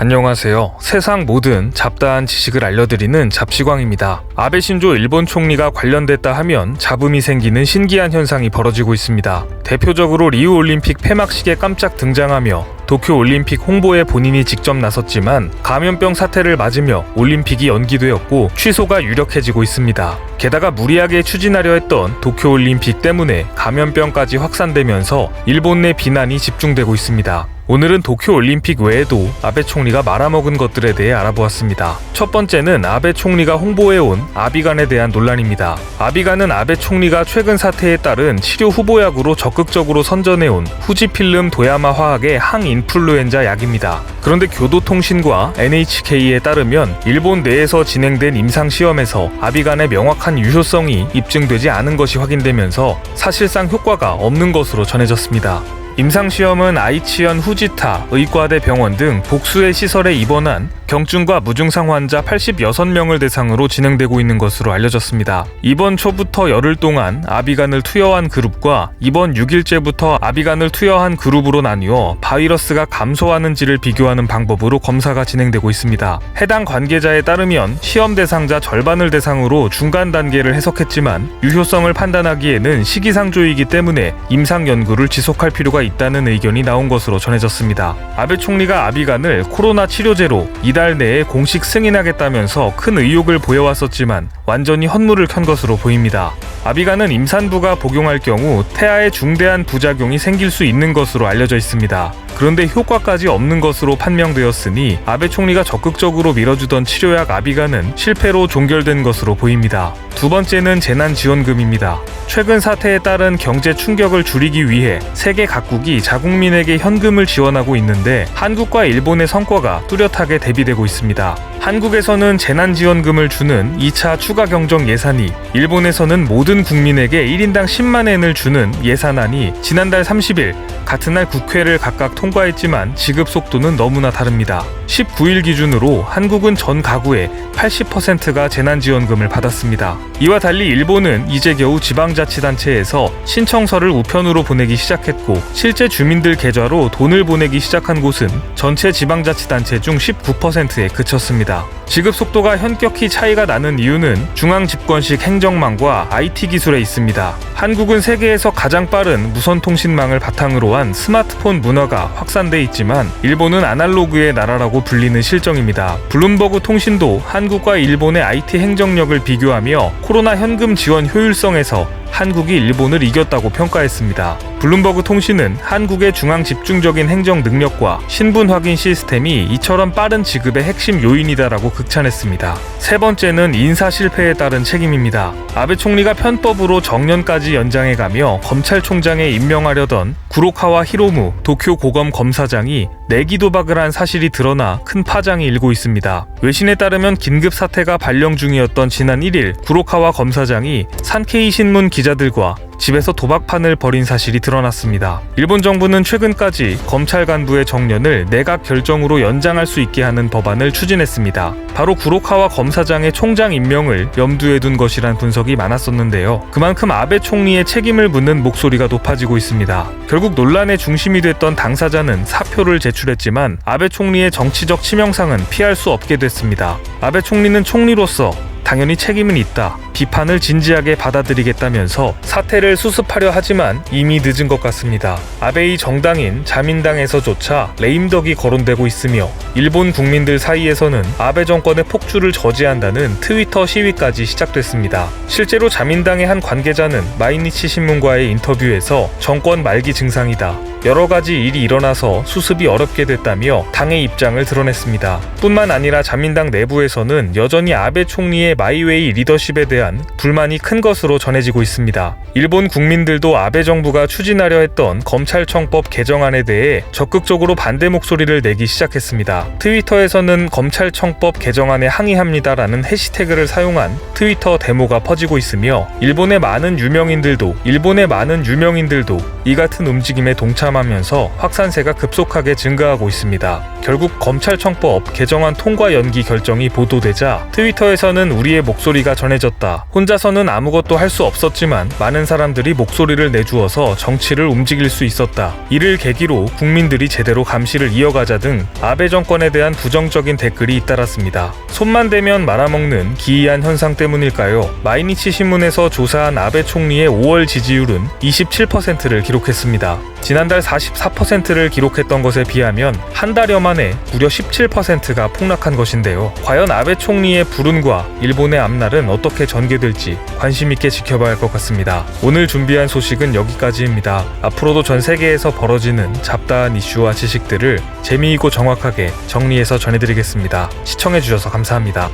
안녕하세요. 세상 모든 잡다한 지식을 알려드리는 잡시광입니다. 아베 신조 일본 총리가 관련됐다 하면 잡음이 생기는 신기한 현상이 벌어지고 있습니다. 대표적으로 리우 올림픽 폐막식에 깜짝 등장하며 도쿄 올림픽 홍보에 본인이 직접 나섰지만 감염병 사태를 맞으며 올림픽이 연기되었고 취소가 유력해지고 있습니다. 게다가 무리하게 추진하려 했던 도쿄 올림픽 때문에 감염병까지 확산되면서 일본 내 비난이 집중되고 있습니다. 오늘은 도쿄 올림픽 외에도 아베 총리가 말아먹은 것들에 대해 알아보았습니다. 첫 번째는 아베 총리가 홍보해온 아비간에 대한 논란입니다. 아비간은 아베 총리가 최근 사태에 따른 치료 후보약으로 적극적으로 선전해온 후지필름 도야마 화학의 항인플루엔자 약입니다. 그런데 교도통신과 NHK에 따르면 일본 내에서 진행된 임상시험에서 아비간의 명확한 유효성이 입증되지 않은 것이 확인되면서 사실상 효과가 없는 것으로 전해졌습니다. 임상시험은 아이치현 후지타 의과대 병원 등 복수의 시설에 입원한 경증과 무증상 환자 86명을 대상으로 진행되고 있는 것으로 알려졌습니다. 이번 초부터 열흘 동안 아비간을 투여한 그룹과 이번 6일째부터 아비간을 투여한 그룹으로 나뉘어 바이러스가 감소하는지를 비교하는 방법으로 검사가 진행되고 있습니다. 해당 관계자에 따르면 시험 대상자 절반을 대상으로 중간 단계를 해석했지만 유효성을 판단하기에는 시기상조이기 때문에 임상 연구를 지속할 필요가 있다는 의견이 나온 것으로 전해졌습니다. 아베 총리가 아비간을 코로나 치료제로 이달 내에 공식 승인하겠다면서 큰 의욕을 보여왔었지만 완전히 헛물을 켠 것으로 보입니다. 아비간은 임산부가 복용할 경우 태아에 중대한 부작용이 생길 수 있는 것으로 알려져 있습니다. 그런데 효과까지 없는 것으로 판명되었으니 아베 총리가 적극적으로 밀어주던 치료약 아비간은 실패로 종결된 것으로 보입니다. 두 번째는 재난지원금입니다. 최근 사태에 따른 경제 충격을 줄이기 위해 세계 각국이 자국민에게 현금을 지원하고 있는데 한국과 일본의 성과가 뚜렷하게 대비되고 있습니다. 한국에서는 재난지원금을 주는 2차 추가 경정 예산이, 일본에서는 모든 국민에게 1인당 10만 엔을 주는 예산안이 지난달 30일 같은 날 국회를 각각 통과했지만 지급 속도는 너무나 다릅니다. 19일 기준으로 한국은 전 가구의 80%가 재난지원금을 받았습니다. 이와 달리 일본은 이제 겨우 지방자치단체에서 신청서를 우편으로 보내기 시작했고 실제 주민들 계좌로 돈을 보내기 시작한 곳은 전체 지방자치단체 중 19%에 그쳤습니다. 지급 속도가 현격히 차이가 나는 이유는 중앙집권식 행정망과 IT 기술에 있습니다. 한국은 세계에서 가장 빠른 무선통신망을 바탕으로 한 스마트폰 문화가 확산돼 있지만 일본은 아날로그의 나라라고 불리는 실정입니다. 블룸버그 통신도 한국과 일본의 IT 행정력을 비교하며 코로나 현금 지원 효율성에서 한국이 일본을 이겼다고 평가했습니다. 블룸버그 통신은 한국의 중앙 집중적인 행정 능력과 신분 확인 시스템이 이처럼 빠른 지급의 핵심 요인이다라고 극찬했습니다. 세 번째는 인사 실패에 따른 책임입니다. 아베 총리가 편법으로 정년까지 연장해가며 검찰총장에 임명하려던 구로카와 히로무 도쿄 고검 검사장이 내기 도박을 한 사실이 드러나 큰 파장이 일고 있습니다. 외신에 따르면 긴급 사태가 발령 중이었던 지난 1일 구로카와 검사장이 산케이 신문 기자들과 집에서 도박판을 벌인 사실이 드러났습니다. 일본 정부는 최근까지 검찰 간부의 정년을 내각 결정으로 연장할 수 있게 하는 법안을 추진했습니다. 바로 구로카와 검사장의 총장 임명을 염두에 둔 것이란 분석이 많았었는데요. 그만큼 아베 총리의 책임을 묻는 목소리가 높아지고 있습니다. 결국 논란의 중심이 됐던 당사자는 사표를 제출했지만 아베 총리의 정치적 치명상은 피할 수 없게 됐습니다. 아베 총리는 총리로서 당연히 책임은 있다, 비판을 진지하게 받아들이겠다면서 사태를 수습하려 하지만 이미 늦은 것 같습니다. 아베의 정당인 자민당에서조차 레임덕이 거론되고 있으며 일본 국민들 사이에서는 아베 정권의 폭주를 저지한다는 트위터 시위까지 시작됐습니다. 실제로 자민당의 한 관계자는 마이니치 신문과의 인터뷰에서 정권 말기 증상이다, 여러 가지 일이 일어나서 수습이 어렵게 됐다며 당의 입장을 드러냈습니다. 뿐만 아니라 자민당 내부에서는 여전히 아베 총리의 마이웨이 리더십에 대한 불만이 큰 것으로 전해지고 있습니다. 일본 국민들도 아베 정부가 추진하려 했던 검찰청법 개정안에 대해 적극적으로 반대 목소리를 내기 시작했습니다. 트위터에서는 검찰청법 개정안에 항의합니다라는 해시태그를 사용한 트위터 데모가 퍼지고 있으며 일본의 많은 유명인들도 이 같은 움직임에 동참하고 동참하면서 확산세가 급속하게 증가하고 있습니다. 결국 검찰청법 개정안 통과 연기 결정이 보도되자 트위터에서는 우리의 목소리가 전해졌다. 혼자서는 아무것도 할 수 없었지만 많은 사람들이 목소리를 내주어서 정치를 움직일 수 있었다. 이를 계기로 국민들이 제대로 감시를 이어가자 등 아베 정권에 대한 부정적인 댓글이 잇따랐습니다. 손만 대면 말아먹는 기이한 현상 때문일까요? 마이니치 신문에서 조사한 아베 총리의 5월 지지율은 27%를 기록했습니다. 지난달 44%를 기록했던 것에 비하면 한 달여 만에 무려 17%가 폭락한 것인데요. 과연 아베 총리의 불운과 일본의 앞날은 어떻게 전개될지 관심 있게 지켜봐야 할 것 같습니다. 오늘 준비한 소식은 여기까지입니다. 앞으로도 전 세계에서 벌어지는 잡다한 이슈와 지식들을 재미있고 정확하게 정리해서 전해드리겠습니다. 시청해주셔서 감사합니다.